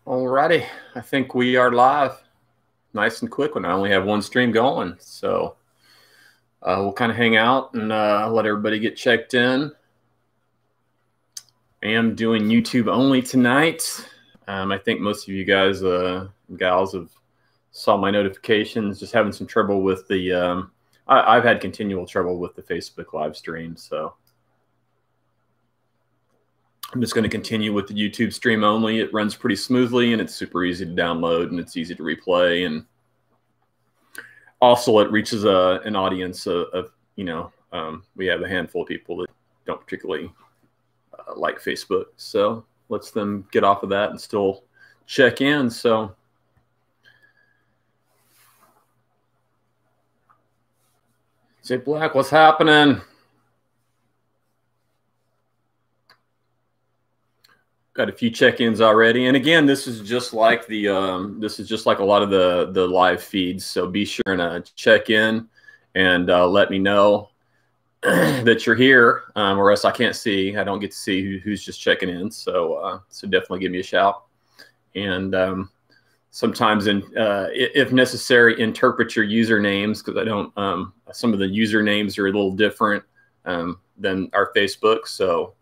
Alrighty, I think we are live. Nice and quick when I only have one stream going. So we'll kind of hang out and let everybody get checked in. I am doing YouTube only tonight. I think most of you guys, gals, have saw my notifications. Just having some trouble with the. I've had continual trouble with the Facebook live stream, so I'm just going to continue with the YouTube stream only. It runs pretty smoothly, and it's super easy to download, and it's easy to replay, and also it reaches an audience of we have a handful of people that don't particularly like Facebook, so lets them get off of that and still check in. So Jay Black, what's happening? Got a few check-ins already, and again, this is just like the a lot of the live feeds. So be sure and check in and let me know that you're here, or else I can't see. I don't get to see who's just checking in. So so definitely give me a shout, and sometimes if necessary, interpret your usernames, because I don't. Some of the usernames are a little different than our Facebook. So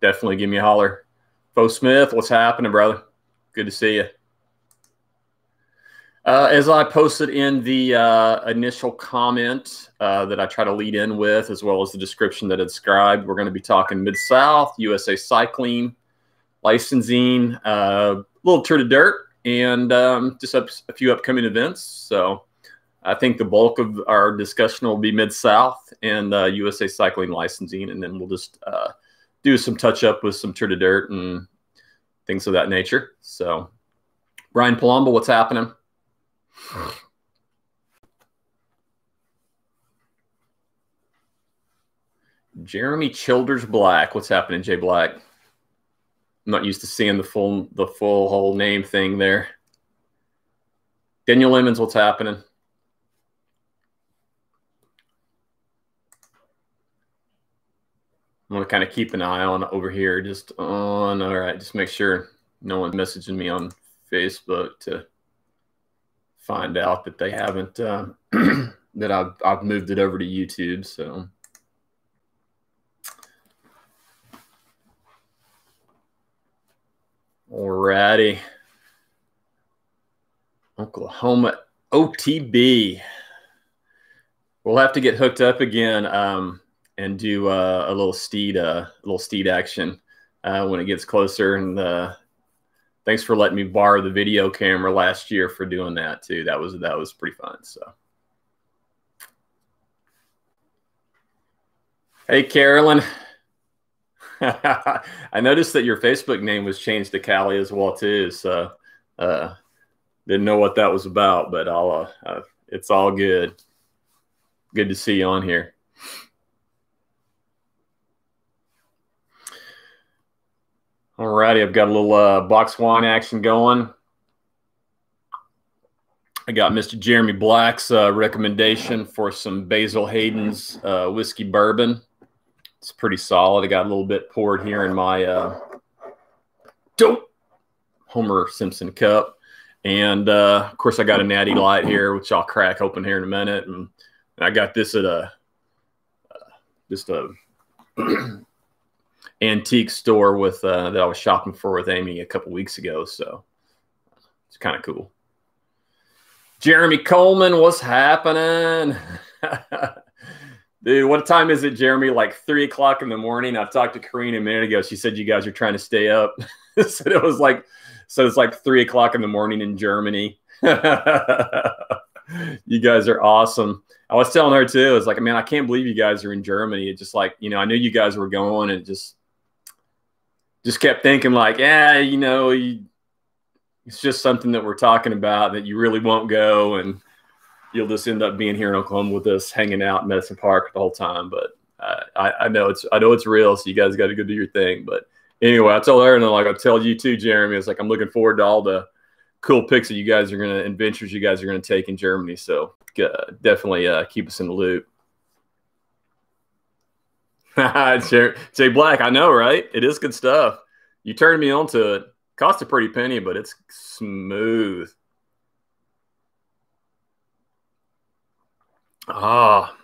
definitely give me a holler. Bo Smith, what's happening, brother? Good to see you. As I posted in the initial comment that I try to lead in with, as well as the description that I described, we're going to be talking Mid-South, USA Cycling, licensing, a little Tour de Dirt, and just a few upcoming events. So I think the bulk of our discussion will be Mid-South and USA Cycling licensing, and then we'll just do some touch-up with some Tour de Dirt and things of that nature. So Brian Palumbo, what's happening? Jeremy Childers Black. What's happening, Jay Black? I'm not used to seeing the full whole name thing there. Daniel Lemons, what's happening? I'm going to kind of keep an eye on over here, just on. All right, just make sure no one's messaging me on Facebook to find out that they haven't, that I've moved it over to YouTube. So alrighty. Oklahoma OTB. We'll have to get hooked up again and do a little steed action when it gets closer. And thanks for letting me borrow the video camera last year for doing that too. That was pretty fun. So, hey, Carolyn. I noticed that your Facebook name was changed to Callie as well too. So didn't know what that was about, but I'll it's all good. Good to see you on here. All righty, I've got a little box wine action going. I got Mr. Jeremy Black's recommendation for some Basil Hayden's whiskey bourbon. It's pretty solid. I got a little bit poured here in my Homer Simpson cup. And, of course, I got a Natty Light here, which I'll crack open here in a minute. And I got this at just a antique store with that I was shopping for with Amy a couple weeks ago. So it's kind of cool. Jeremy Coleman, what's happening? Dude, what time is it, Jeremy? Like 3 o'clock in the morning. I talked to Karina a minute ago. She said you guys are trying to stay up. So it's like 3 o'clock in the morning in Germany. You guys are awesome. I was telling her too, it's like, man, I can't believe you guys are in Germany. It's just like, I knew you guys were going, and just kept thinking like, yeah, it's just something that we're talking about that you really won't go, and you'll just end up being here in Oklahoma with us, hanging out in Medicine Park the whole time. But I know it's real, so you guys got to go do your thing. But anyway, I told her, and I tell you too, Jeremy. It's like I'm looking forward to all the cool pics that you guys are adventures you guys are gonna take in Germany. So definitely keep us in the loop. Jay Black, I know, right? It is good stuff. You turned me on to it. Costs a pretty penny, but it's smooth. Ah,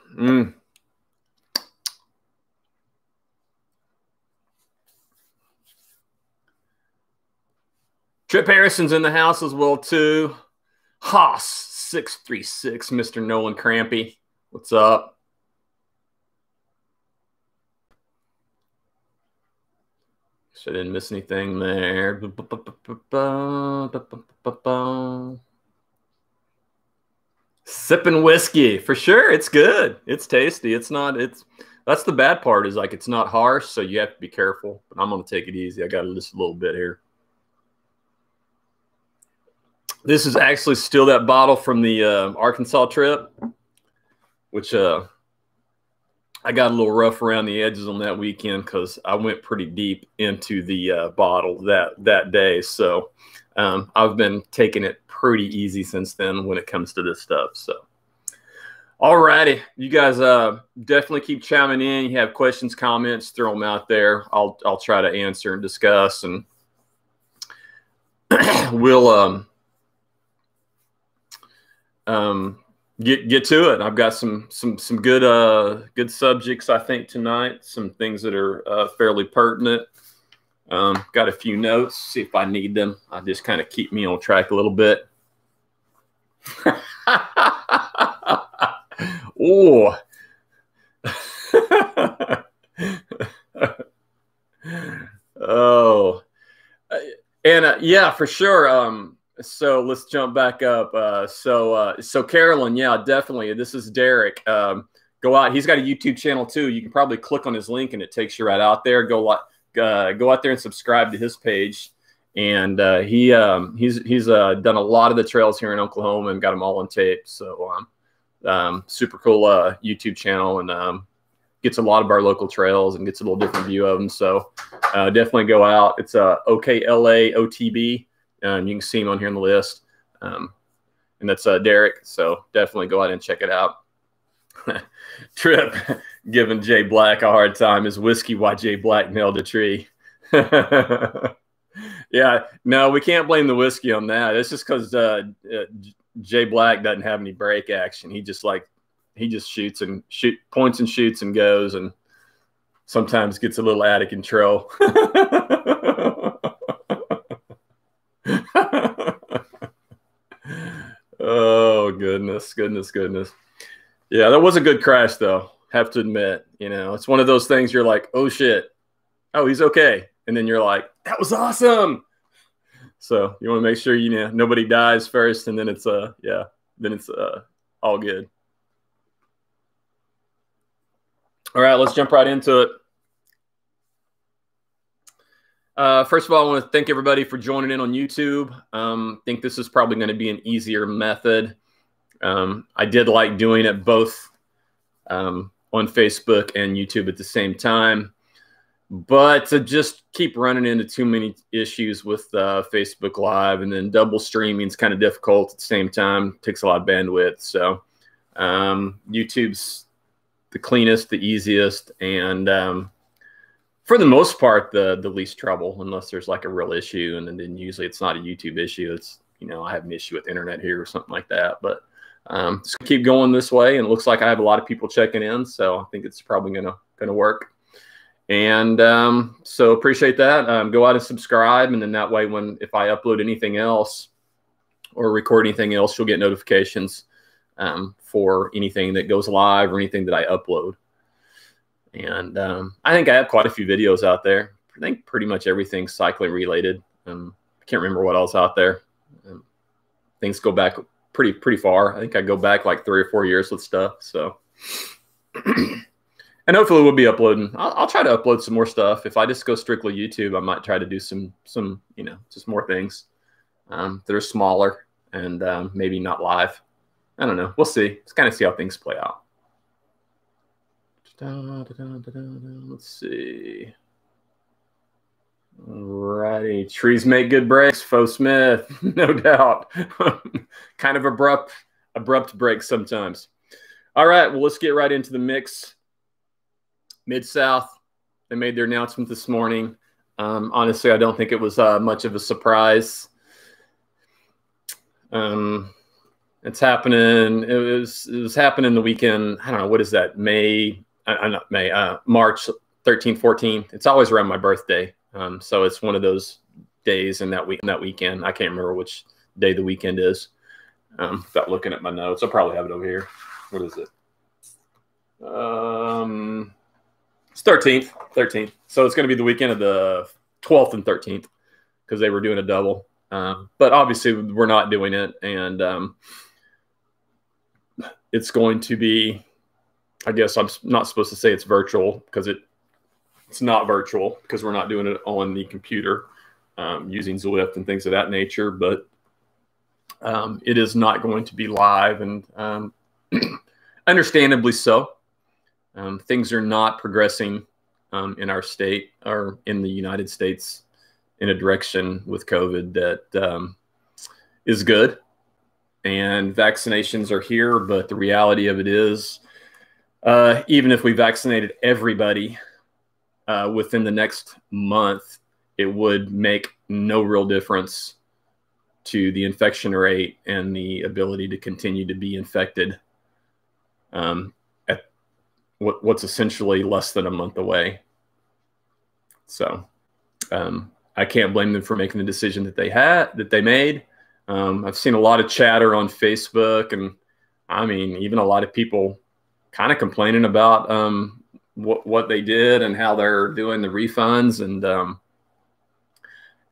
Trip Harrison's in the house as well, too. Haas 636, Mr. Nolan Crampy. What's up? So I didn't miss anything there. Sipping whiskey for sure. It's good. It's tasty. It's not. That's the bad part is like it's not harsh, so you have to be careful. But I'm gonna take it easy. I got just a little bit here. This is actually still that bottle from the Arkansas trip, which I got a little rough around the edges on that weekend because I went pretty deep into the bottle that day. So I've been taking it pretty easy since then when it comes to this stuff. So, all righty, you guys definitely keep chiming in. You have questions, comments, throw them out there. I'll try to answer and discuss, and we'll get to it. I've got some good subjects I think tonight. Some things that are fairly pertinent. Got a few notes. See if I need them. I just kind of keep me on track a little bit. Oh. Oh. And yeah, for sure. So let's jump back up. So Carolyn, yeah, definitely. This is Derek. Go out. He's got a YouTube channel too. You can probably click on his link and it takes you right out there. Go out there and subscribe to his page. And he's done a lot of the trails here in Oklahoma and got them all on tape. So super cool YouTube channel, and gets a lot of our local trails and gets a little different view of them. So definitely go out. It's OKLAOTB. You can see him on here on the list. And that's Derek. So definitely go out and check it out. Trip giving Jay Black a hard time. Is whiskey why Jay Black nailed a tree? Yeah, no, we can't blame the whiskey on that. It's just because Jay Black doesn't have any break action. He just points and shoots and goes, and sometimes gets a little out of control. Oh, goodness. Yeah, that was a good crash, though. Have to admit, it's one of those things you're like, oh, shit. Oh, he's okay. And then you're like, that was awesome. So you want to make sure, nobody dies first. And then it's all good. All right, let's jump right into it. First of all, I want to thank everybody for joining in on YouTube. I think this is probably going to be an easier method. I did like doing it both on Facebook and YouTube at the same time. But to just keep running into too many issues with Facebook Live, and then double streaming is kind of difficult at the same time. It takes a lot of bandwidth. So YouTube's the cleanest, the easiest, and for the most part, the least trouble, unless there's like a real issue. And then usually it's not a YouTube issue. It's, I have an issue with internet here or something like that. But just keep going this way. And it looks like I have a lot of people checking in. So I think it's probably going to work. And so appreciate that. Go out and subscribe. And then that way, if I upload anything else or record anything else, you'll get notifications for anything that goes live or anything that I upload. And I think I have quite a few videos out there. I think pretty much everything's cycling related. I can't remember what else out there. Things go back pretty far. I think I go back like 3 or 4 years with stuff. So, and hopefully we'll be uploading. I'll try to upload some more stuff. If I just go strictly YouTube, I might try to do some just more things that are smaller and maybe not live. I don't know. We'll see. Let's kind of see how things play out. Let's see. Alrighty. Trees make good breaks, Fo Smith, no doubt. Kind of abrupt breaks sometimes. All right, well, let's get right into the mix. Mid-South, they made their announcement this morning. Honestly, I don't think it was much of a surprise. It's happening. It was happening the weekend. I don't know, what is that? Not May. March 13th, 14th. It's always around my birthday. So it's one of those days in that weekend. I can't remember which day the weekend is. Without looking at my notes, I'll probably have it over here. What is it? It's 13th. So it's going to be the weekend of the 12th and 13th because they were doing a double. But obviously we're not doing it. And it's going to be, I guess I'm not supposed to say it's virtual because it's not virtual because we're not doing it on the computer using Zwift and things of that nature. But it is not going to be live, and understandably so. Things are not progressing in our state or in the United States in a direction with COVID that is good. And vaccinations are here, but the reality of it is, even if we vaccinated everybody within the next month, it would make no real difference to the infection rate and the ability to continue to be infected at what's essentially less than a month away. So I can't blame them for making the decision that they made. I've seen a lot of chatter on Facebook, and I mean, even a lot of people kind of complaining about what they did and how they're doing the refunds. And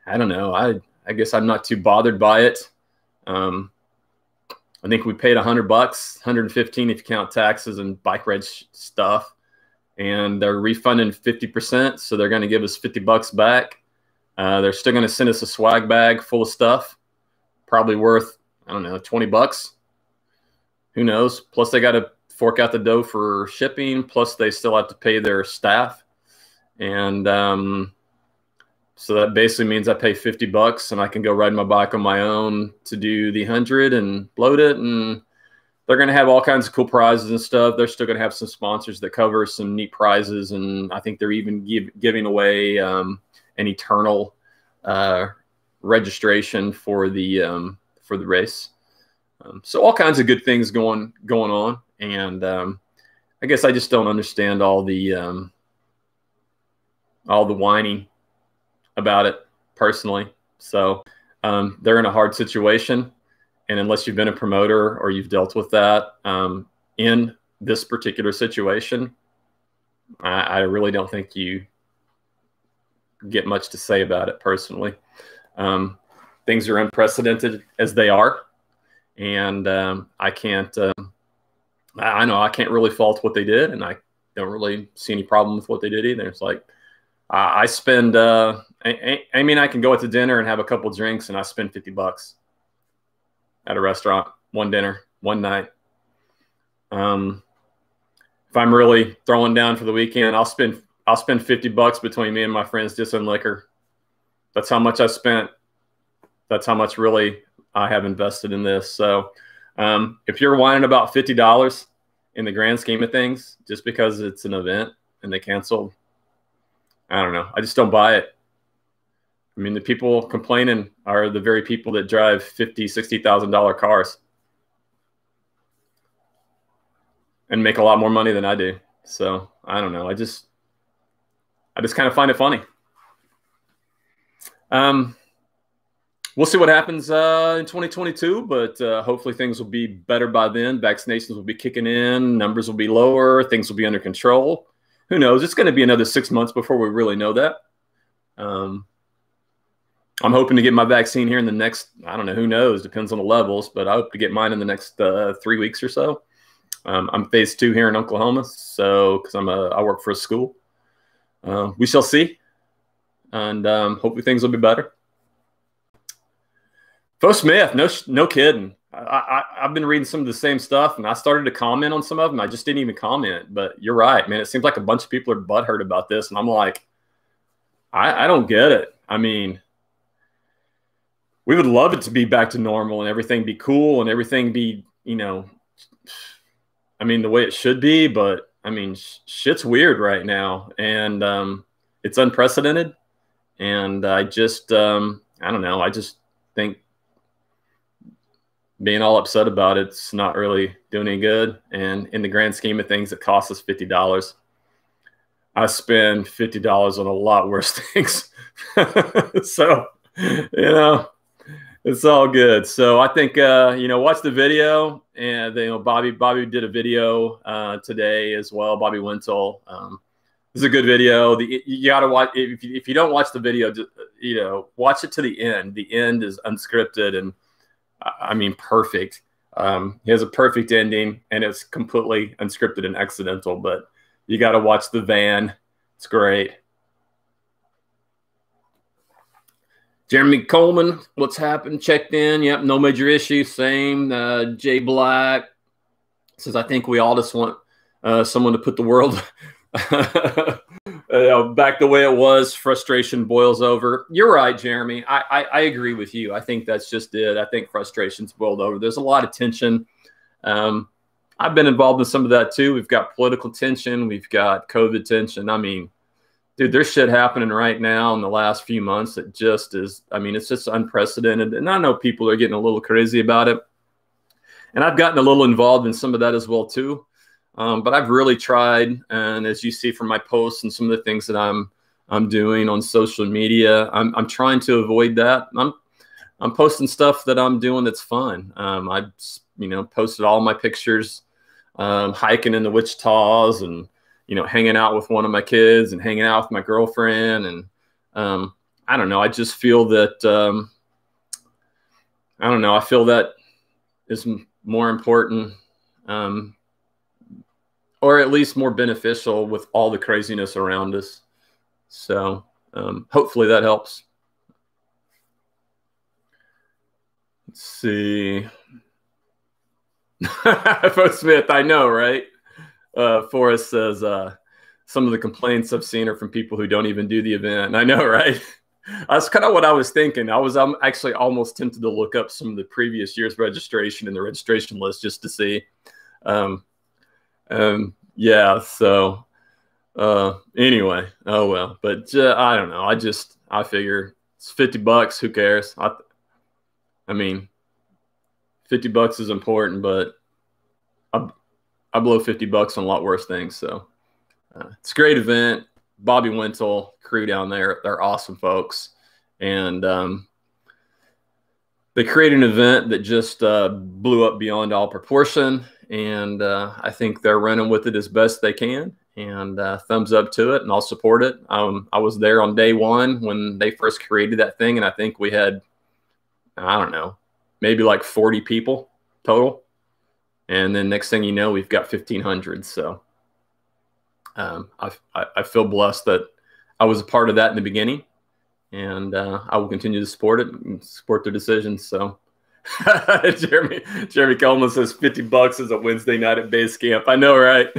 I don't know. I guess I'm not too bothered by it. I think we paid $100, $115 if you count taxes and bike reg stuff, and they're refunding 50%. So they're going to give us $50 back. They're still going to send us a swag bag full of stuff, probably worth, I don't know, $20. Who knows? Plus they got to fork out the dough for shipping. Plus they still have to pay their staff. And so that basically means I pay $50 and I can go ride my bike on my own to do the 100 and load it. And they're going to have all kinds of cool prizes and stuff. They're still going to have some sponsors that cover some neat prizes. And I think they're even giving away an eternal registration for the race. So all kinds of good things going on. And I guess I just don't understand all the whining about it personally. So they're in a hard situation. And unless you've been a promoter or you've dealt with that in this particular situation, I really don't think you get much to say about it personally. Things are unprecedented as they are. And I can't, I know I can't really fault what they did. And I don't really see any problem with what they did either. It's like, I spend, I mean, I can go out to dinner and have a couple drinks and I spend $50 at a restaurant, one dinner, one night. If I'm really throwing down for the weekend, I'll spend $50 between me and my friends just on liquor. That's how much I spent. That's how much really I have invested in this. So if you're whining about $50 in the grand scheme of things, just because it's an event and they canceled, I don't know. I just don't buy it. I mean, the people complaining are the very people that drive $50,000, $60,000 cars and make a lot more money than I do. So I don't know. I just kind of find it funny. We'll see what happens in 2022, but hopefully things will be better by then. Vaccinations will be kicking in. Numbers will be lower. Things will be under control. Who knows? It's going to be another 6 months before we really know that. I'm hoping to get my vaccine here in the next, I don't know, who knows? Depends on the levels, but I hope to get mine in the next 3 weeks or so. I'm phase 2 here in Oklahoma, so because I work for a school. We shall see, and hopefully things will be better. Fo Smith, no kidding. I've been reading some of the same stuff, and I started to comment on some of them. I just didn't even comment, but you're right, man. It seems like a bunch of people are butthurt about this, and I'm like, I don't get it. I mean, we would love it to be back to normal and everything be cool and everything be, you know, I mean, the way it should be, but I mean, shit's weird right now, and it's unprecedented, And I just, I don't know. I just think being all upset about it's not really doing any good. And in the grand scheme of things, it costs us $50. I spend $50 on a lot worse things. So, you know, it's all good. So I think, you know, watch the video. And, you know, Bobby did a video today as well. Bobby Wintle. This is a good video. You got to watch. If you don't watch the video, you know, watch it to the end. The end is unscripted and, I mean, perfect. He has a perfect ending, and it's completely unscripted and accidental. But you got to watch the van. It's great. Jeremy Coleman, what's happened? Checked in. Yep, no major issues. Same. Jay Black says, I think we all just want someone to put the world back the way it was. Frustration boils over. You're right, Jeremy. I agree with you. I think that's just it. I think frustration's boiled over. There's a lot of tension. I've been involved in some of that too. We've got political tension. We've got COVID tension. I mean, dude, there's shit happening right now in the last few months that just is, I mean, it's just unprecedented. And I know people are getting a little crazy about it. And I've gotten a little involved in some of that as well too. But I've really tried, and as you see from my posts and some of the things that I'm doing on social media, I'm trying to avoid that. I'm posting stuff that I'm doing that's fun. I posted all my pictures hiking in the Wichitas and hanging out with one of my kids and hanging out with my girlfriend, and I don't know. I just feel that I don't know. I feel that is more important. Or at least more beneficial with all the craziness around us. So hopefully that helps. Let's see. Fo Smith, I know, right? Forrest says, some of the complaints I've seen are from people who don't even do the event. I know, right? That's kind of what I was thinking. I'm actually almost tempted to look up some of the previous year's registration in the registration list just to see. Yeah, so anyway, oh well, but I don't know. I figure it's $50. Who cares? I mean, $50 is important, but I blow $50 on a lot worse things. So it's a great event. Bobby Wintle, crew down there, they're awesome folks, and they created an event that just blew up beyond all proportion. And I think they're running with it as best they can. And thumbs up to it, and I'll support it. I was there on day one when they first created that thing, and I think we had, I don't know, maybe like 40 people total. And then next thing you know, we've got 1,500. So I feel blessed that I was a part of that in the beginning, and I will continue to support it and support their decisions. So. Jeremy Coleman says $50 is a Wednesday night at base camp. I know, right?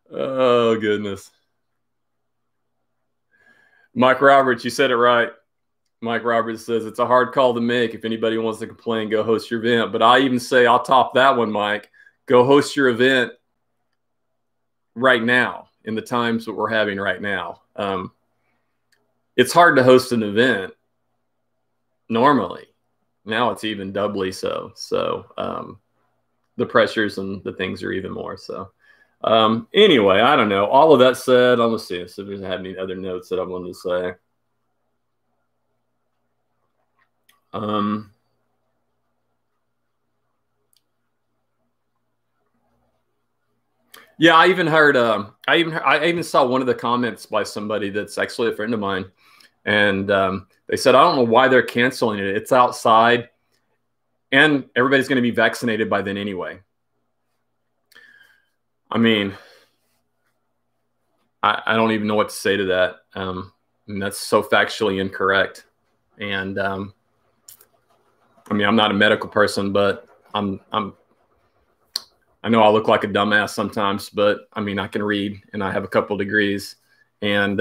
Oh, goodness. Mike Roberts, you said it right. Mike Roberts says it's a hard call to make. If anybody wants to complain, go host your event. But I even say I'll top that one, Mike. Go host your event right now in the times that we're having right now. It's hard to host an event normally. Now it's even doubly so. So the pressures and the things are even more. So anyway, I don't know. All of that said, I'm going to see if there's any other notes that I wanted to say. Yeah, I even heard. I even saw one of the comments by somebody that's actually a friend of mine, and they said, "I don't know why they're canceling it. It's outside, and everybody's going to be vaccinated by then anyway." I mean, I don't even know what to say to that. And that's so factually incorrect. And I mean, I'm not a medical person, but I know I look like a dumbass sometimes, but I mean, I can read and I have a couple degrees, and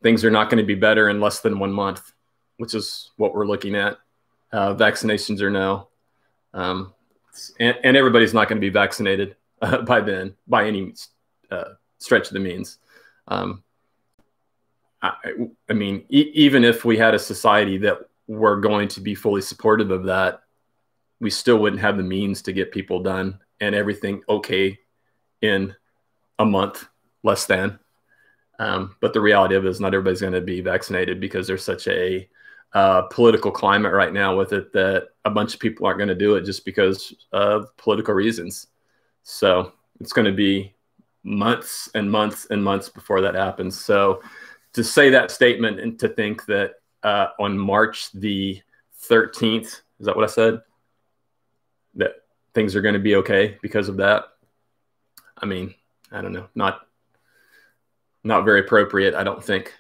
things are not going to be better in less than 1 month, which is what we're looking at. Vaccinations or no. And everybody's not going to be vaccinated by then, by any stretch of the means. I mean, even if we had a society that were going to be fully supportive of that, we still wouldn't have the means to get people done and everything okay in a month, less than. But the reality of it is not everybody's going to be vaccinated because there's such a political climate right now with it that a bunch of people aren't going to do it just because of political reasons. So it's going to be months and months and months before that happens. So to say that statement and to think that on March the 13th, is that what I said? That things are going to be okay because of that. I mean, I don't know. Not very appropriate, I don't think.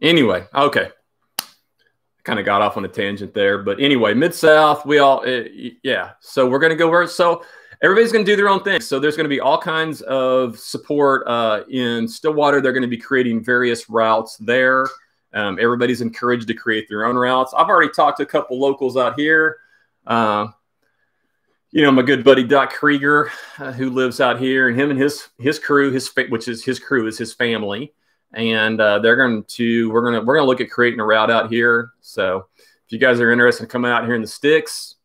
Anyway, okay. Kind of got off on a tangent there, but anyway, Mid-South, we all, yeah. So we're going to go where, so everybody's going to do their own thing. So there's going to be all kinds of support in Stillwater. They're going to be creating various routes there. Everybody's encouraged to create their own routes. I've already talked to a couple locals out here. You know, my good buddy Doc Krieger, who lives out here, and him and his crew, which is his crew, is his family, and we're gonna look at creating a route out here. So if you guys are interested in coming out here in the sticks,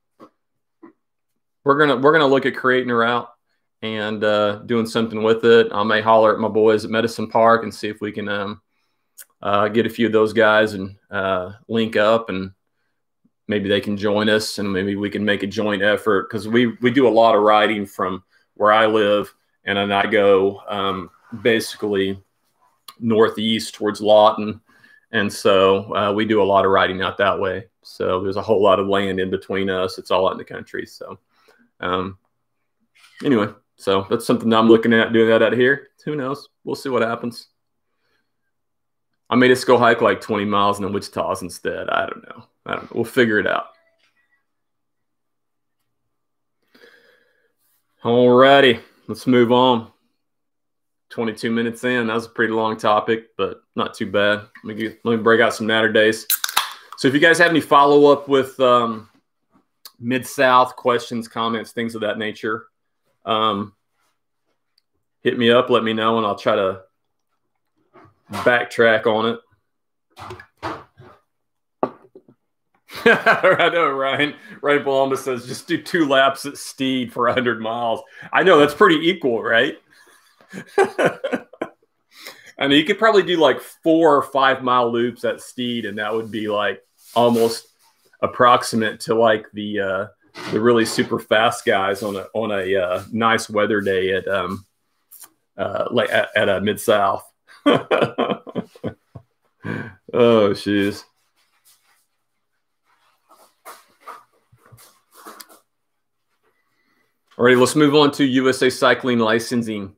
we're gonna look at creating a route and doing something with it. I may holler at my boys at Medicine Park and see if we can get a few of those guys and link up, and maybe they can join us, and maybe we can make a joint effort, because we do a lot of riding from where I live, and then I go basically northeast towards Lawton, and so we do a lot of riding out that way. So there's a whole lot of land in between us. It's all out in the country. So anyway, so that's something I'm looking at, doing that out here. Who knows? We'll see what happens. I may just go hike like 20 miles in Wichita's instead. I don't know. We'll figure it out. Alrighty, let's move on. 22 minutes in. That was a pretty long topic, but not too bad. Let me break out some natter days. So if you guys have any follow-up with Mid-South questions, comments, things of that nature, hit me up, let me know, and I'll try to backtrack on it. I know, Ryan Paloma says just do 2 laps at Steed for 100 miles. I know, that's pretty equal, right? I mean, you could probably do like 4 or 5 mile loops at Steed, and that would be like almost approximate to like the really super fast guys on a nice weather day at a Mid-South. Oh, jeez. All right, let's move on to USA Cycling licensing,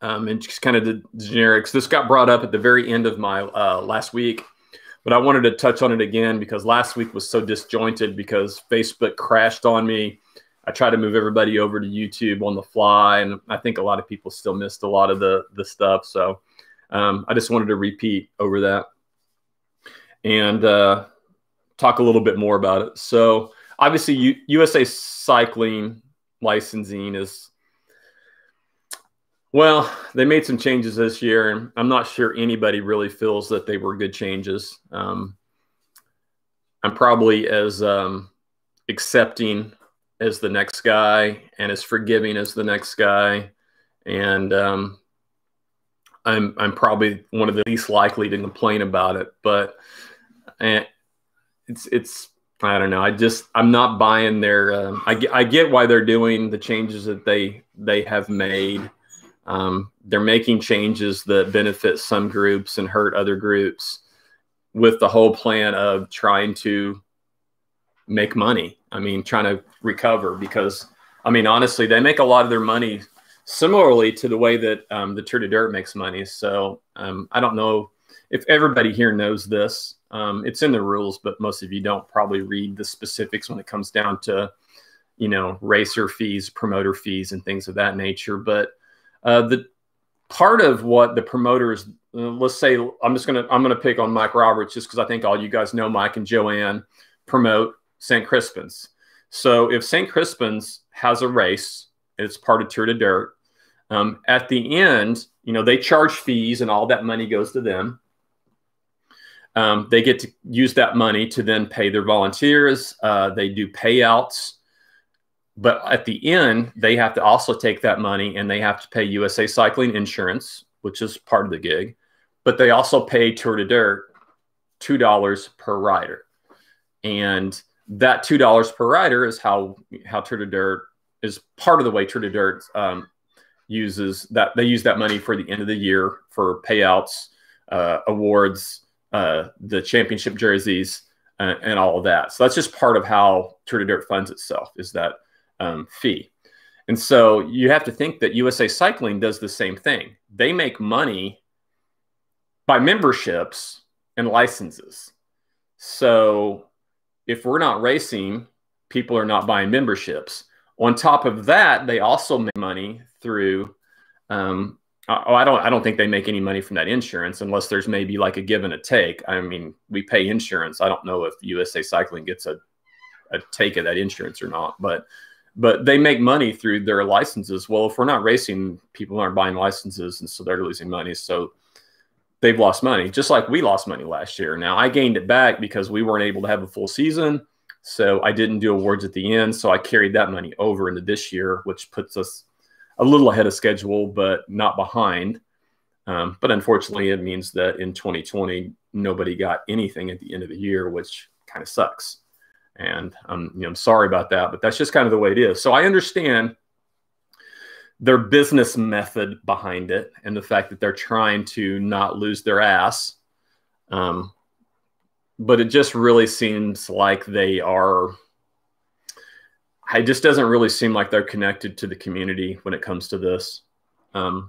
and just kind of the generics. This got brought up at the very end of my last week, but I wanted to touch on it again because last week was so disjointed because Facebook crashed on me. I tried to move everybody over to YouTube on the fly, and I think a lot of people still missed a lot of the stuff. So I just wanted to repeat over that and talk a little bit more about it. So obviously USA Cycling licensing is, well, they made some changes this year, and I'm not sure anybody really feels that they were good changes. I'm probably as accepting as the next guy and as forgiving as the next guy, and I'm probably one of the least likely to complain about it. But it's I don't know. I'm not buying their. I get why they're doing the changes that they have made. They're making changes that benefit some groups and hurt other groups, with the whole plan of trying to make money. I mean, trying to recover, because I mean, honestly, they make a lot of their money similarly to the way that the Tour de Dirt makes money. So I don't know if everybody here knows this. It's in the rules, but most of you don't probably read the specifics when it comes down to, you know, racer fees, promoter fees, and things of that nature. But the part of what the promoters, let's say, I'm gonna pick on Mike Roberts just because I think all you guys know Mike and Joanne promote St. Crispin's. So if St. Crispin's has a race, it's part of Tour de Dirt, At the end, they charge fees and all that money goes to them. They get to use that money to then pay their volunteers. They do payouts. But at the end, they have to also take that money and they have to pay USA Cycling insurance, which is part of the gig. But they also pay Tour de Dirt $2 per rider. And that $2 per rider is how Tour de Dirt is part of the way Tour de Dirt uses that. They use that money for the end of the year for payouts, awards, the championship jerseys, and all of that. So that's just part of how Tour de Dirt funds itself, is that fee. And so you have to think that USA Cycling does the same thing. They make money by memberships and licenses. So if we're not racing, people are not buying memberships. On top of that, they also make money through I don't think they make any money from that insurance unless there's maybe like a give and a take. I mean, we pay insurance. I don't know if USA Cycling gets a take of that insurance or not, but they make money through their licenses. Well, if we're not racing, people aren't buying licenses, and so they're losing money. So they've lost money, just like we lost money last year. Now, I gained it back because we weren't able to have a full season, so I didn't do awards at the end. So I carried that money over into this year, which puts us a little ahead of schedule, but not behind. But unfortunately, it means that in 2020, nobody got anything at the end of the year, which kind of sucks. And I'm sorry about that, but that's just kind of the way it is. So I understand their business method behind it and the fact that they're trying to not lose their ass. But it just really seems like it just doesn't really seem like they're connected to the community when it comes to this. I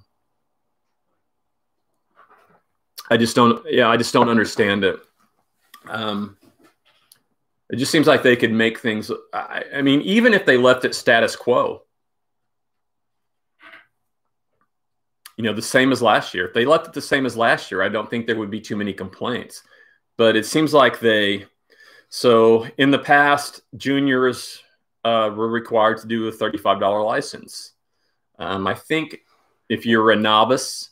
just don't understand it. It just seems like they could make things. I mean, even if they left it status quo, the same as last year. If they left it the same as last year, I don't think there would be too many complaints. But it seems like so in the past, juniors were required to do a $35 license. I think if you're a novice,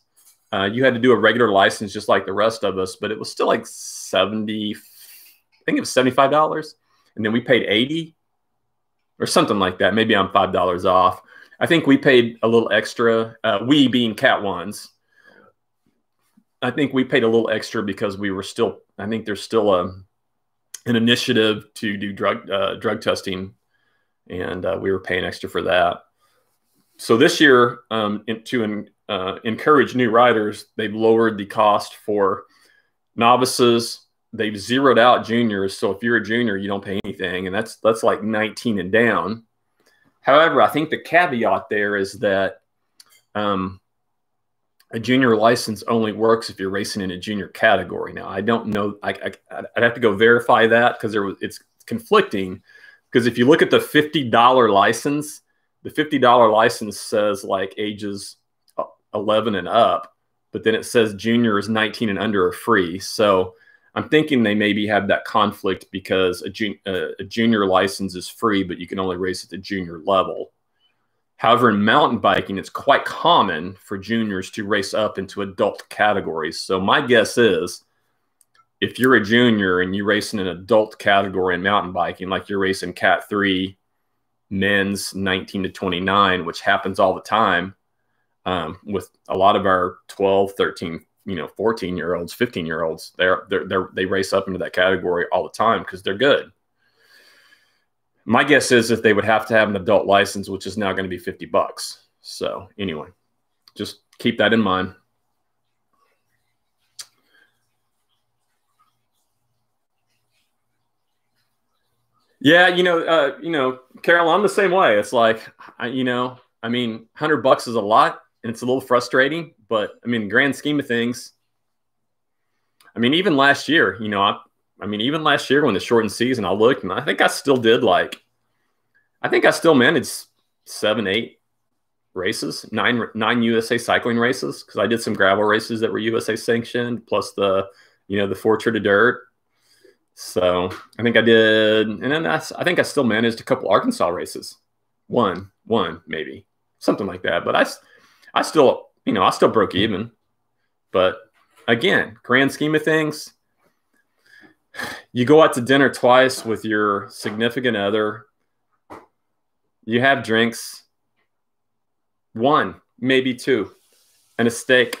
you had to do a regular license just like the rest of us, but it was still like $70. I think it was $75, and then we paid $80 or something like that. Maybe I'm $5 off. I think we paid a little extra. We being Cat Ones, I think we paid a little extra because we were still. I think there's still an initiative to do drug testing, and we were paying extra for that. So this year, to encourage new riders, they've lowered the cost for novices. They've zeroed out juniors. So if you're a junior, you don't pay anything. And that's like 19 and down. However, I think the caveat there is that a junior license only works if you're racing in a junior category. Now, I don't know. I'd have to go verify that because it's conflicting. Because if you look at the $50 license, the $50 license says like ages 11 and up, but then it says juniors 19 and under are free. So I'm thinking they maybe have that conflict because a junior license is free, but you can only race at the junior level. However, in mountain biking, it's quite common for juniors to race up into adult categories. So my guess is if you're a junior and you race in an adult category in mountain biking, like you're racing Cat 3, men's 19 to 29, which happens all the time with a lot of our 12, 13, 14-year-olds, 15-year-olds, they race up into that category all the time because they're good. My guess is that they would have to have an adult license, which is now going to be $50. So anyway, just keep that in mind. Yeah, Carol, I'm the same way. It's like, $100 is a lot, and it's a little frustrating. But I mean, grand scheme of things, even last year, even last year when the shortened season, I looked and I think I still managed 7, 8 races, nine USA Cycling races, because I did some gravel races that were USA sanctioned, plus the 4 Tour de Dirt. So I think I did, and then I think I still managed a couple Arkansas races, one maybe, something like that. But I still, I still broke even. But again, grand scheme of things, you go out to dinner twice with your significant other, you have drinks, one, maybe two, and a steak.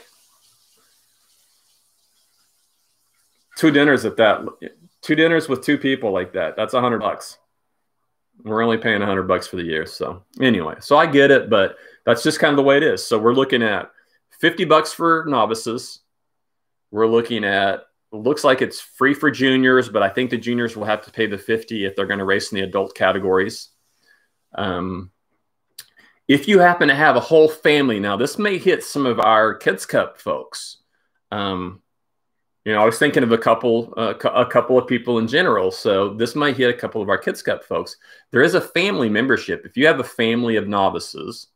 2 dinners at that. 2 dinners with 2 people like that. That's $100. We're only paying $100 for the year. So anyway, so I get it, but that's just kind of the way it is. So we're looking at $50 for novices. We're looking at, looks like it's free for juniors, but I think the juniors will have to pay the $50 if they're going to race in the adult categories. If you happen to have a whole family, now this may hit some of our Kids Cup folks. I was thinking of a couple of people in general. So this might hit a couple of our Kids Cup folks. There is a family membership. If you have a family of novices,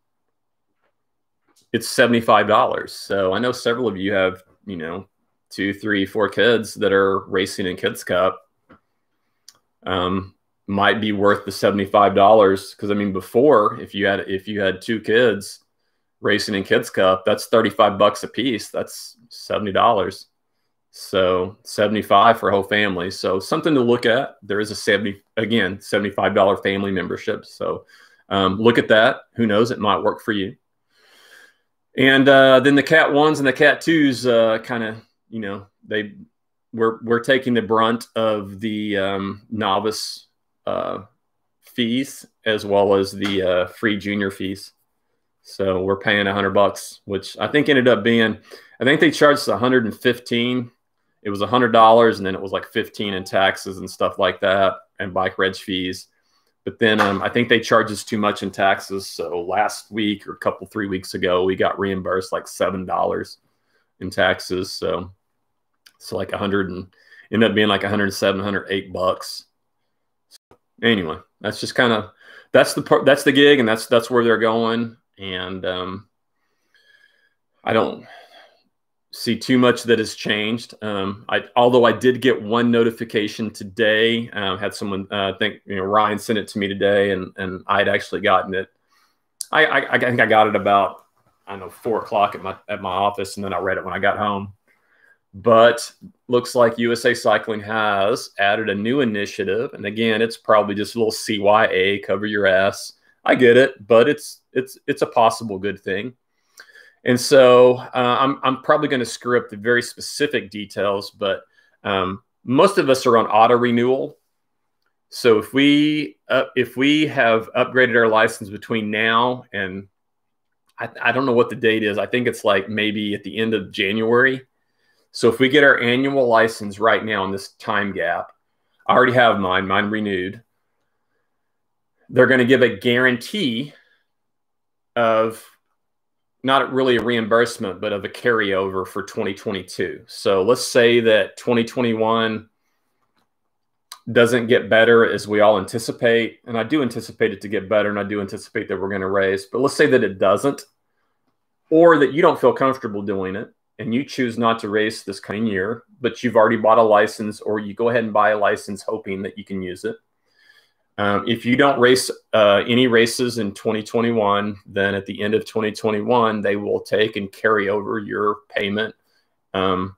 it's $75. So I know several of you have, 2, 3, 4 kids that are racing in Kids Cup. Might be worth the $75 because I mean, before if you had 2 kids racing in Kids Cup, that's $35 a piece. That's $70. So $75 for a whole family. So something to look at. There is a $75 family membership. So look at that. Who knows? It might work for you. And then the Cat 1s and the Cat 2s kind of, we're taking the brunt of the novice fees as well as the free junior fees. So we're paying $100, which I think ended up being, I think they charged us $115. It was $100, and then it was like $15 in taxes and stuff like that, and bike reg fees. But then I think they charged us too much in taxes. So last week or 3 weeks ago, we got reimbursed like $7 in taxes. So like ended up being like $107, $108. So anyway, that's just kind of, that's the gig, and that's where they're going. And I don't see too much that has changed. Although I did get one notification today. Had someone, I think Ryan sent it to me today, and I'd actually gotten it. I think I got it about, I don't know, 4 o'clock at my office, and then I read it when I got home. But looks like USA Cycling has added a new initiative, and again, it's probably just a little CYA, cover your ass. I get it, but it's a possible good thing. And so I'm probably going to screw up the very specific details, but most of us are on auto renewal. So if we have upgraded our license between now and I don't know what the date is. I think it's like maybe at the end of January. So if we get our annual license right now in this time gap, I already have mine renewed. They're going to give a guarantee of not really a reimbursement, but of a carryover for 2022. So let's say that 2021 doesn't get better as we all anticipate. And I do anticipate it to get better, and I do anticipate that we're going to race. But let's say that it doesn't, or that you don't feel comfortable doing it, and you choose not to race this coming year, but you've already bought a license, or you go ahead and buy a license hoping that you can use it. If you don't race any races in 2021, then at the end of 2021, they will take and carry over your payment and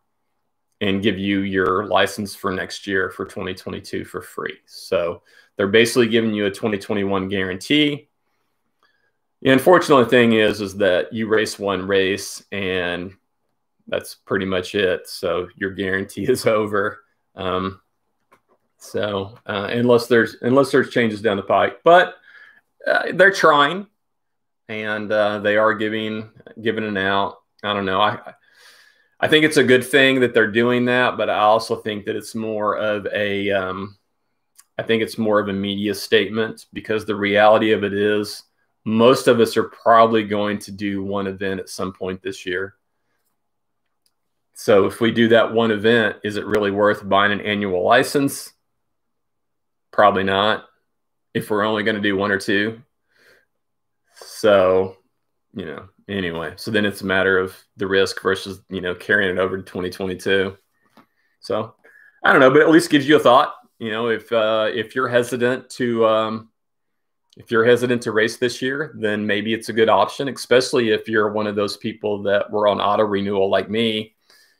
give you your license for next year for 2022 for free. So they're basically giving you a 2021 guarantee. The unfortunate thing is that you race one race and that's pretty much it. So your guarantee is over. Unless there's changes down the pike, but they're trying, and they are giving an out. I don't know. I think it's a good thing that they're doing that, but I also think that it's more of a media statement, because the reality of it is most of us are probably going to do one event at some point this year. So if we do that one event, is it really worth buying an annual license? Probably not, if we're only going to do 1 or 2. So, anyway, so then it's a matter of the risk versus, carrying it over to 2022. So I don't know, but at least gives you a thought, if you're hesitant to If you're hesitant to race this year, then maybe it's a good option, especially if you're one of those people that were on auto renewal like me.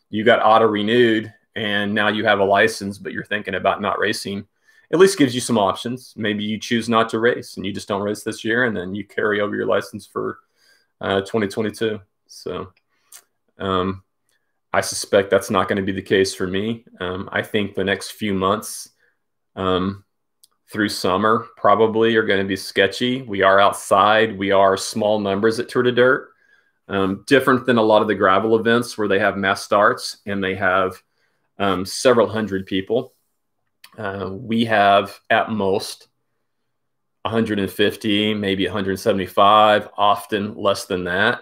You got auto renewed and now you have a license, but you're thinking about not racing. At least gives you some options. Maybe you choose not to race and you just don't race this year, and then you carry over your license for 2022. So I suspect that's not going to be the case for me. I think the next few months through summer probably are going to be sketchy. We are outside. We are small numbers at Tour de Dirt. Different than a lot of the gravel events where they have mass starts and they have several hundred people. We have at most 150, maybe 175, often less than that.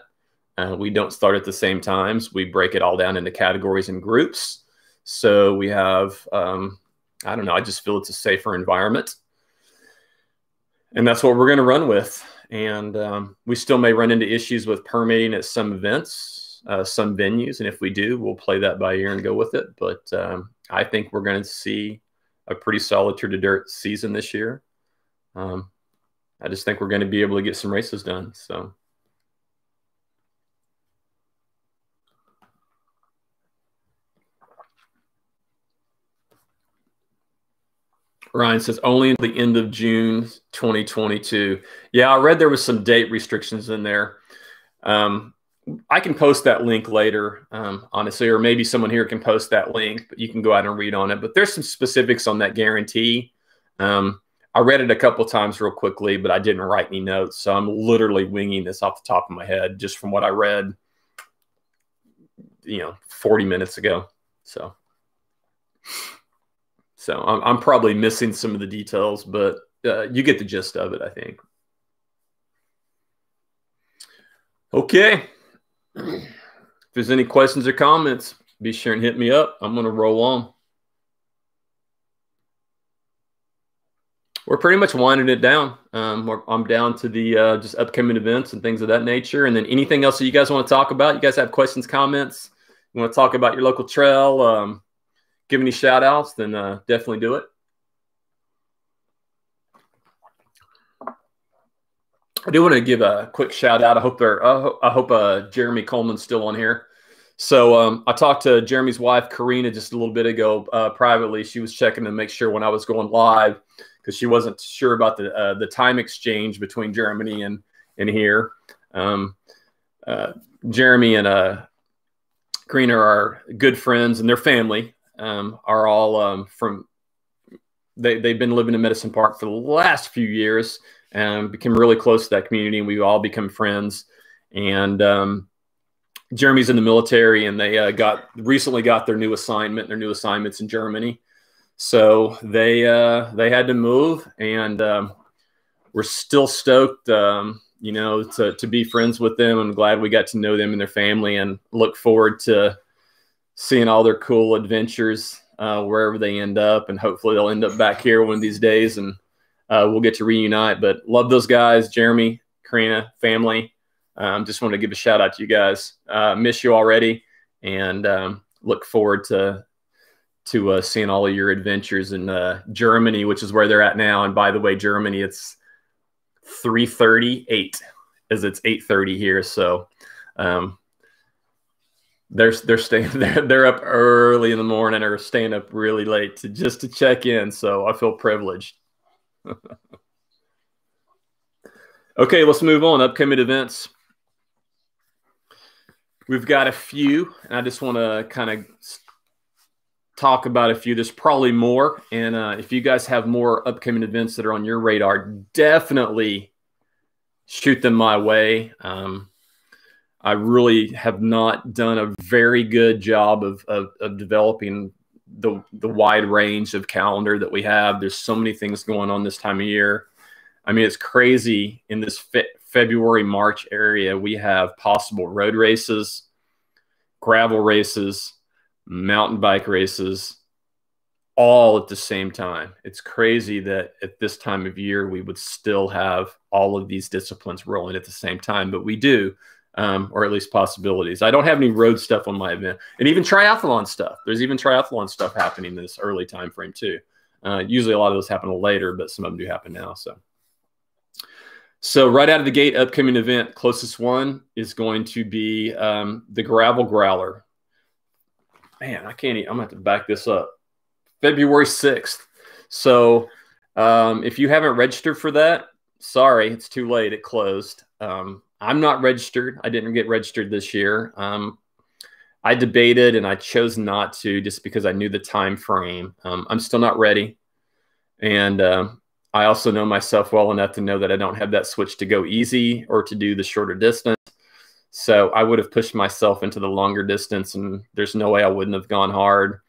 We don't start at the same times. We break it all down into categories and groups. So we have, I don't know, I just feel it's a safer environment. And that's what we're going to run with. And we still may run into issues with permitting at some events, some venues. And if we do, we'll play that by ear and go with it. But I think we're going to see a pretty solid Tour de Dirt season this year. I just think we're going to be able to get some races done. So. Ryan says only at the end of June 2022. Yeah, I read there was some date restrictions in there. I can post that link later, honestly, or maybe someone here can post that link, but you can go out and read on it. But there's some specifics on that guarantee. I read it a couple of times real quickly, but I didn't write any notes. So I'm literally winging this off the top of my head just from what I read, 40 minutes ago. So I'm probably missing some of the details, but you get the gist of it, I think. Okay. If there's any questions or comments, be sure and hit me up. I'm going to roll on. We're pretty much winding it down. I'm down to the just upcoming events and things of that nature. And then anything else that you guys want to talk about, you guys have questions, comments, you want to talk about your local trail, give any shout outs, then definitely do it. I do want to give a quick shout out. I hope Jeremy Coleman's still on here. So I talked to Jeremy's wife, Karina, just a little bit ago privately. She was checking to make sure when I was going live because she wasn't sure about the time exchange between Germany and here. Jeremy and Karina are good friends, and their family are all they've been living in Medicine Park for the last few years and became really close to that community, and we've all become friends. And Jeremy's in the military, and they recently got their new assignments in Germany. So they had to move, and we're still stoked, to be friends with them. I'm glad we got to know them and their family, and look forward to seeing all their cool adventures wherever they end up. And hopefully they'll end up back here one of these days, and we'll get to reunite. But love those guys, Jeremy, Karina, family. Just want to give a shout out to you guys. Miss you already, and look forward to seeing all of your adventures in Germany, which is where they're at now. And by the way, Germany, it's 3:38 as it's 8:30 here. So they're staying there. They're up early in the morning or staying up really late to check in. So I feel privileged. Okay, let's move on. Upcoming events. We've got a few, and I just want to kind of talk about a few. There's probably more, and if you guys have more upcoming events that are on your radar, definitely shoot them my way. I really have not done a very good job of developing the wide range of calendar that we have. There's so many things going on this time of year. I mean, it's crazy. In this February, March area, we have possible road races, gravel races, mountain bike races, all at the same time. It's crazy that at this time of year, we would still have all of these disciplines rolling at the same time, but we do, or at least possibilities. I don't have any road stuff on my event, and even triathlon stuff. There's even triathlon stuff happening in this early time frame too. Usually a lot of those happen a little later, but some of them do happen now. So So right out of the gate, upcoming event, closest one is going to be the Gravel Growler. Man, I can't even, I'm going to have to back this up. February 6th. So if you haven't registered for that, sorry, it's too late. It closed. I'm not registered. I didn't get registered this year. I debated and I chose not to just because I knew the time frame. I'm still not ready. And I also know myself well enough to know that I don't have that switch to go easy or to do the shorter distance. So I would have pushed myself into the longer distance, and there's no way I wouldn't have gone hard.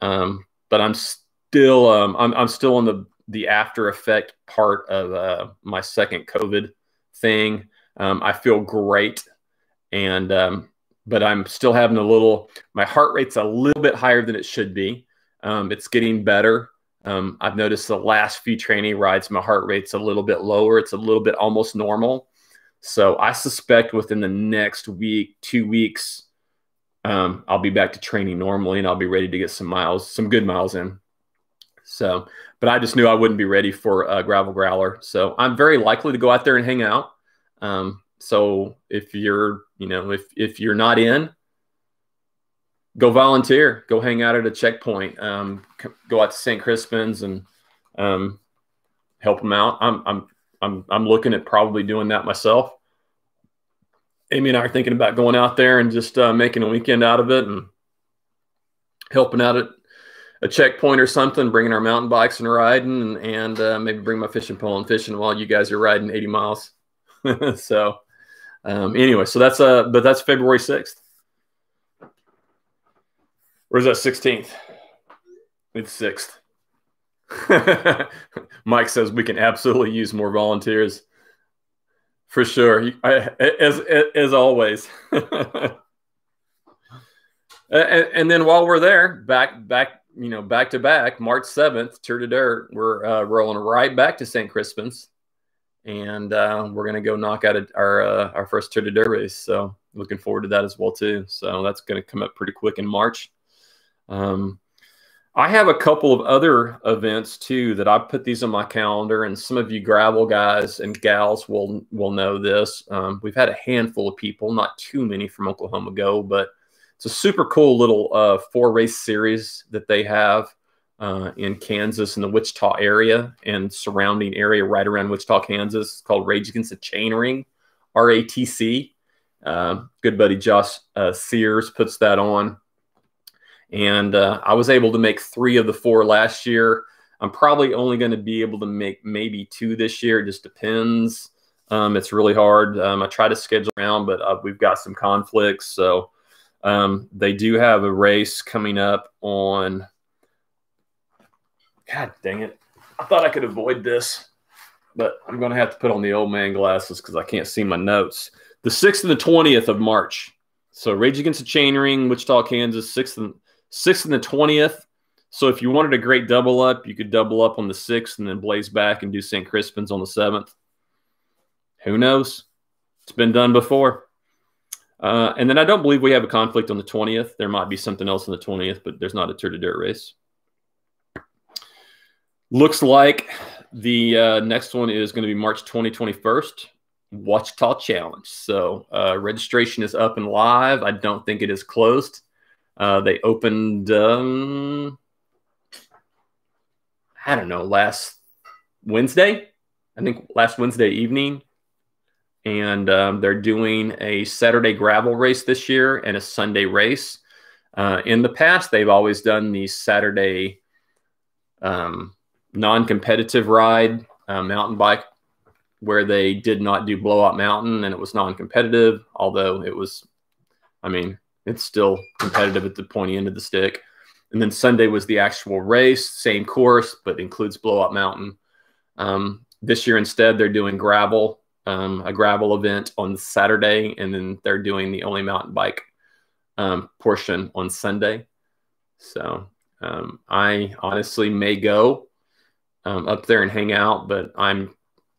But I'm still I'm still on the after effect part of my second COVID thing. I feel great, and but I'm still having my heart rate's a little bit higher than it should be. It's getting better. I've noticed the last few training rides, my heart rate's a little bit lower. It's a little bit almost normal. So I suspect within the next week, 2 weeks, I'll be back to training normally and I'll be ready to get some good miles in. So, but I just knew I wouldn't be ready for a Gravel Growler. So I'm very likely to go out there and hang out. So if you're, if you're not in, go volunteer, go hang out at a checkpoint, go out to St. Crispin's and help them out. I'm looking at probably doing that myself. Amy and I are thinking about going out there and just making a weekend out of it and helping out at a checkpoint or something, bringing our mountain bikes and riding, and maybe bring my fishing pole and fishing while you guys are riding 80 miles. So anyway, so that's February 6th. Where's that 16th? It's 6th. Mike says we can absolutely use more volunteers. For sure. As always. and then while we're there, back to back, March 7th, Tour de Dirt, we're rolling right back to St. Crispin's. And we're going to go knock out our first Tour de Dirt race. So looking forward to that as well, too. So that's going to come up pretty quick in March. I have a couple of other events too that I put these on my calendar, and some of you gravel guys and gals will know this. We've had a handful of people, not too many from Oklahoma go, but it's a super cool little 4-race series that they have in Kansas, in the Wichita area and surrounding area right around Wichita, Kansas. It's called Rage Against the Chainring, RATC. Good buddy Josh Sears puts that on. And I was able to make 3 of the 4 last year. I'm probably only going to be able to make maybe 2 this year. It just depends. It's really hard. I try to schedule around, but we've got some conflicts. So they do have a race coming up on, God dang it. I thought I could avoid this, but I'm going to have to put on the old man glasses because I can't see my notes. The 6th and the 20th of March. So Rage Against the Chainring, Wichita, Kansas, 6th and the 20th. So if you wanted a great double up, you could double up on the 6th and then blaze back and do St. Crispin's on the 7th. Who knows? It's been done before. And then I don't believe we have a conflict on the 20th. There might be something else on the 20th, but there's not a Tour de Dirt race. Looks like the next one is going to be March 2021, Ouachita Challenge. So registration is up and live. I don't think it is closed. They opened, I don't know, last Wednesday. I think last Wednesday evening. And they're doing a Saturday gravel race this year and a Sunday race. In the past, they've always done the Saturday non-competitive ride, mountain bike, where they did not do Blowout Mountain, and it was non-competitive, although it was, I mean, it's still competitive at the pointy end of the stick. And then Sunday was the actual race, same course, but includes Blowout Mountain. This year, instead, they're doing gravel, a gravel event on Saturday, and then they're doing the only mountain bike portion on Sunday. So I honestly may go up there and hang out, but I'm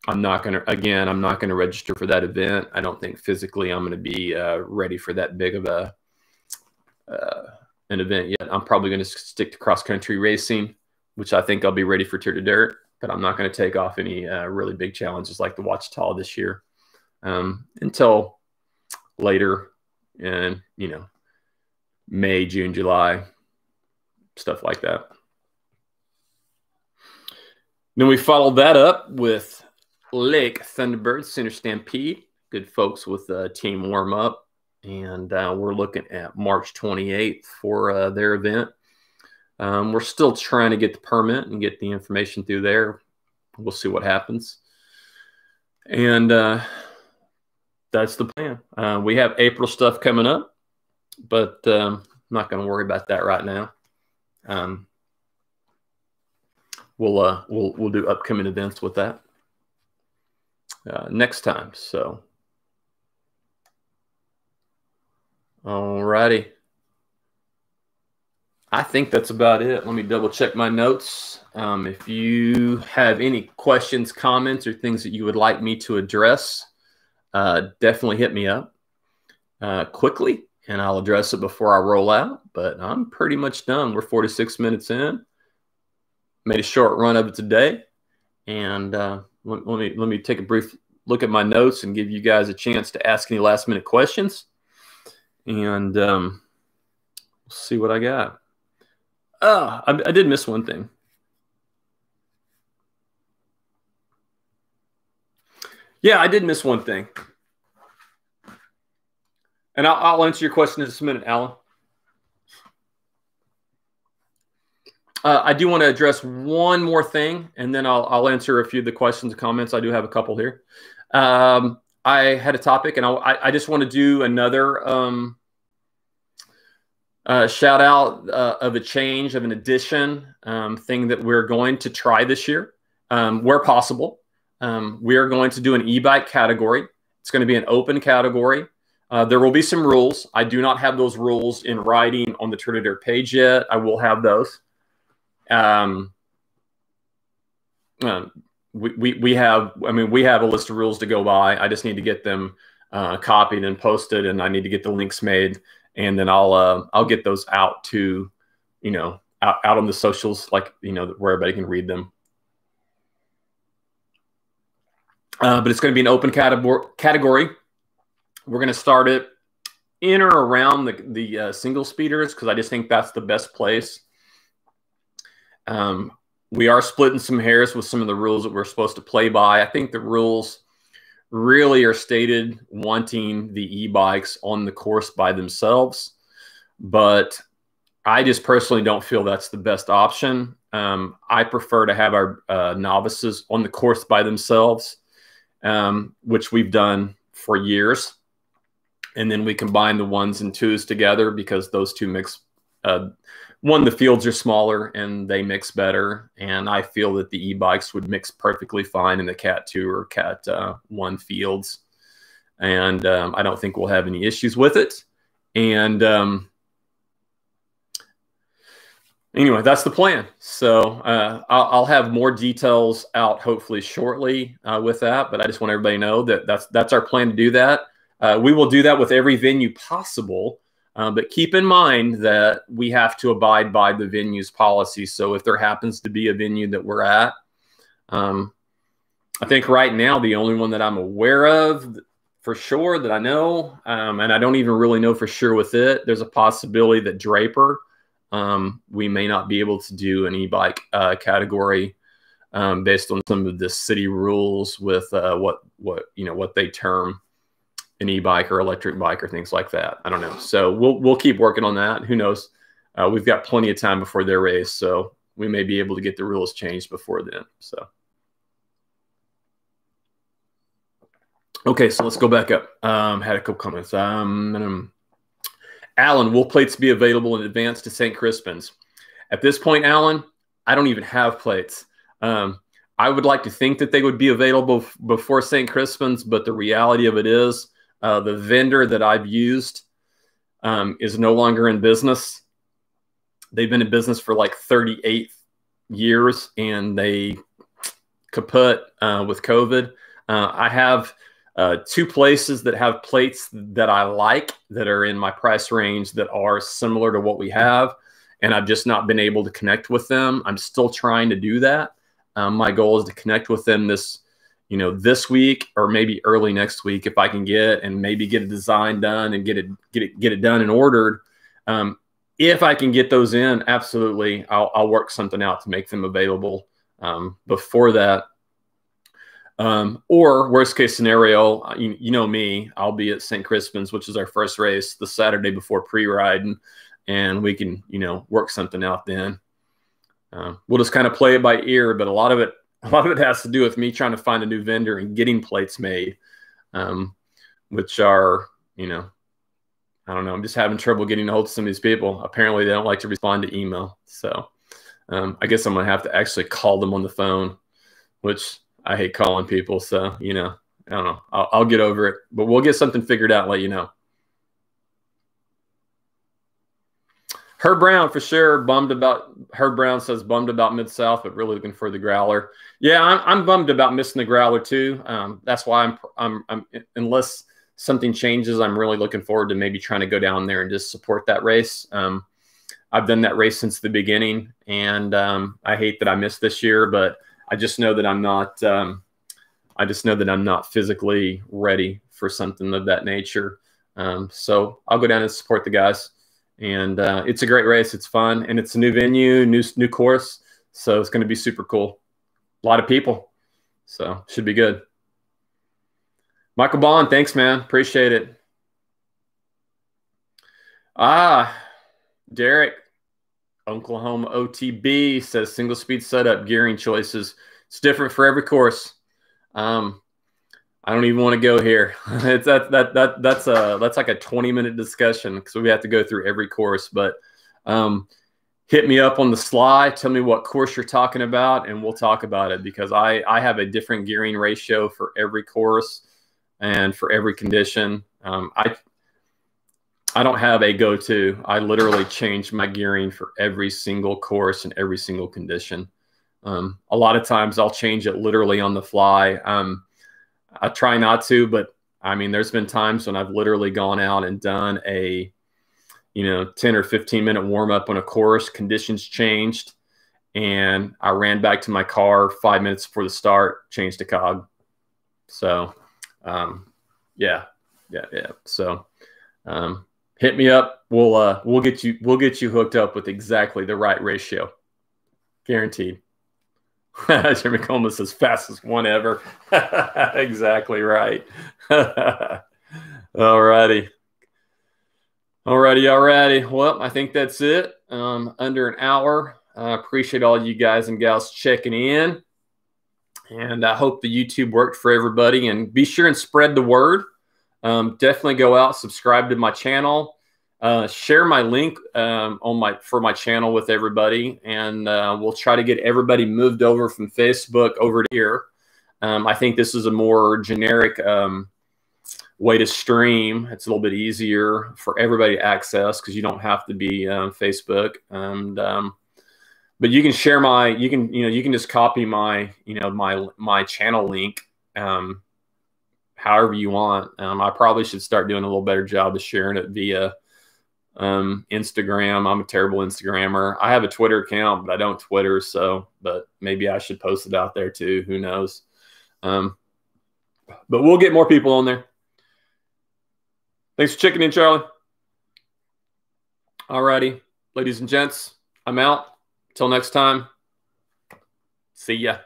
not going to register for that event. I don't think physically I'm going to be ready for that big of an event yet. I'm probably going to stick to cross country racing, which I think I'll be ready for Tour de Dirt. but I'm not going to take off any really big challenges like the Ouachita this year until later in, May, June, July, stuff like that. Then we followed that up with Lake Thunderbird Center Stampede. Good folks with team warm up. And we're looking at March 28th for their event. We're still trying to get the permit and get the information through there. We'll see what happens. And that's the plan. We have April stuff coming up, but I'm not going to worry about that right now. We'll do upcoming events with that next time. So, all righty. I think that's about it. Let me double check my notes. If you have any questions, comments, or things that you would like me to address, definitely hit me up quickly, and I'll address it before I roll out. But I'm pretty much done. We're 46 minutes in. Made a short run of it today, and let me take a brief look at my notes and give you guys a chance to ask any last-minute questions, and we'll see what I got. I did miss one thing. Yeah, I did miss one thing. And I'll answer your question in just a minute, Alan. I do want to address one more thing, and then I'll answer a few of the questions and comments. I do have a couple here. I had a topic, and I just want to do another shout out of a change, of an addition thing that we're going to try this year, where possible. We are going to do an e-bike category. It's going to be an open category. There will be some rules. I do not have those rules in writing on the Tour de Dirt page yet. I will have those. We have a list of rules to go by. I just need to get them copied and posted, and I need to get the links made, and then I'll get those out to, out on the socials, like, where everybody can read them. But it's going to be an open category. We're going to start it in or around the single speeders, because I just think that's the best place. We are splitting some hairs with some of the rules that we're supposed to play by. I think the rules really are stated wanting the e-bikes on the course by themselves, but I just personally don't feel that's the best option. I prefer to have our novices on the course by themselves, which we've done for years. And then we combine the ones and twos together, because those two mix. One, the fields are smaller and they mix better, and I feel that the e-bikes would mix perfectly fine in the Cat 2 or Cat 1 fields, and I don't think we'll have any issues with it. And anyway, that's the plan. So I'll have more details out hopefully shortly with that, but I just want everybody to know that that's our plan to do that. We will do that with every venue possible. But keep in mind that we have to abide by the venue's policy. So if there happens to be a venue that we're at, I think right now the only one that I'm aware of for sure that I know, and I don't even really know for sure with it, there's a possibility that Draper, we may not be able to do an e-bike category based on some of the city rules with what they term an e-bike or electric bike or things like that. I don't know. So we'll keep working on that. Who knows? We've got plenty of time before their race, so we may be able to get the rules changed before then. So, okay, so let's go back up. Had a couple comments. Alan, will plates be available in advance to St. Crispin's? At this point, Alan, I don't even have plates. I would like to think that they would be available before St. Crispin's, but the reality of it is, the vendor that I've used is no longer in business. They've been in business for like 38 years, and they kaput with COVID. I have two places that have plates that I like, that are in my price range, that are similar to what we have, and I've just not been able to connect with them. I'm still trying to do that. My goal is to connect with them this week or maybe early next week if I can and maybe get a design done and get it done and ordered. If I can get those in, absolutely, I'll work something out to make them available before that. Or worst case scenario, you know me, I'll be at St. Crispin's, which is our first race, the Saturday before pre-ride, and we can, work something out then. We'll just kind of play it by ear, but a lot of it has to do with me trying to find a new vendor and getting plates made, which are, I don't know. I'm just having trouble getting a hold of some of these people. Apparently, they don't like to respond to email. So I guess I'm going to have to actually call them on the phone, which I hate calling people. So, I don't know. I'll get over it. But we'll get something figured out and let you know. Herb Brown, for sure. Herb Brown says bummed about Mid-South, but really looking for the growler. Yeah, I'm bummed about missing the growler too. That's why I'm unless something changes, I'm really looking forward to maybe trying to go down there and just support that race. I've done that race since the beginning, and I hate that I missed this year, but I just know that I'm not. I just know that I'm not physically ready for something of that nature. So I'll go down and support the guys. And it's a great race. It's fun, and it's a new venue, new course, so it's going to be super cool. A lot of people, so should be good. Michael Bond, thanks, man. Appreciate it. Derek, Oklahoma OTB says single speed setup, gearing choices. It's different for every course. I don't even want to go here. That's like a 20-minute discussion because we have to go through every course. But hit me up on the sly. Tell me what course you're talking about, and we'll talk about it because I have a different gearing ratio for every course and for every condition. I don't have a go-to. I literally change my gearing for every single course and every single condition. A lot of times I'll change it literally on the fly. I try not to, but I mean, there's been times when I've literally gone out and done a, 10 or 15-minute warm up on a course, conditions changed, and I ran back to my car 5 minutes before the start, changed a cog. So, yeah. So, hit me up. We'll get you hooked up with exactly the right ratio. Guaranteed. Jeremy Coleman says fastest one ever. Exactly right. Alrighty. Well, I think that's it. Under an hour. Appreciate all you guys and gals checking in. And I hope the YouTube worked for everybody. And be sure and spread the word. Definitely go out, subscribe to my channel. Share my link for my channel with everybody, and we'll try to get everybody moved over from Facebook over to here. I think this is a more generic way to stream. It's a little bit easier for everybody to access because you don't have to be on Facebook. And but you can share you can just copy my my channel link however you want. I probably should start doing a little better job of sharing it via Instagram. I'm a terrible Instagrammer. I have a Twitter account, but I don't Twitter. But maybe I should post it out there too. Who knows? But we'll get more people on there. Thanks for checking in, Charlie. Alrighty, ladies and gents, I'm out. Till next time. See ya.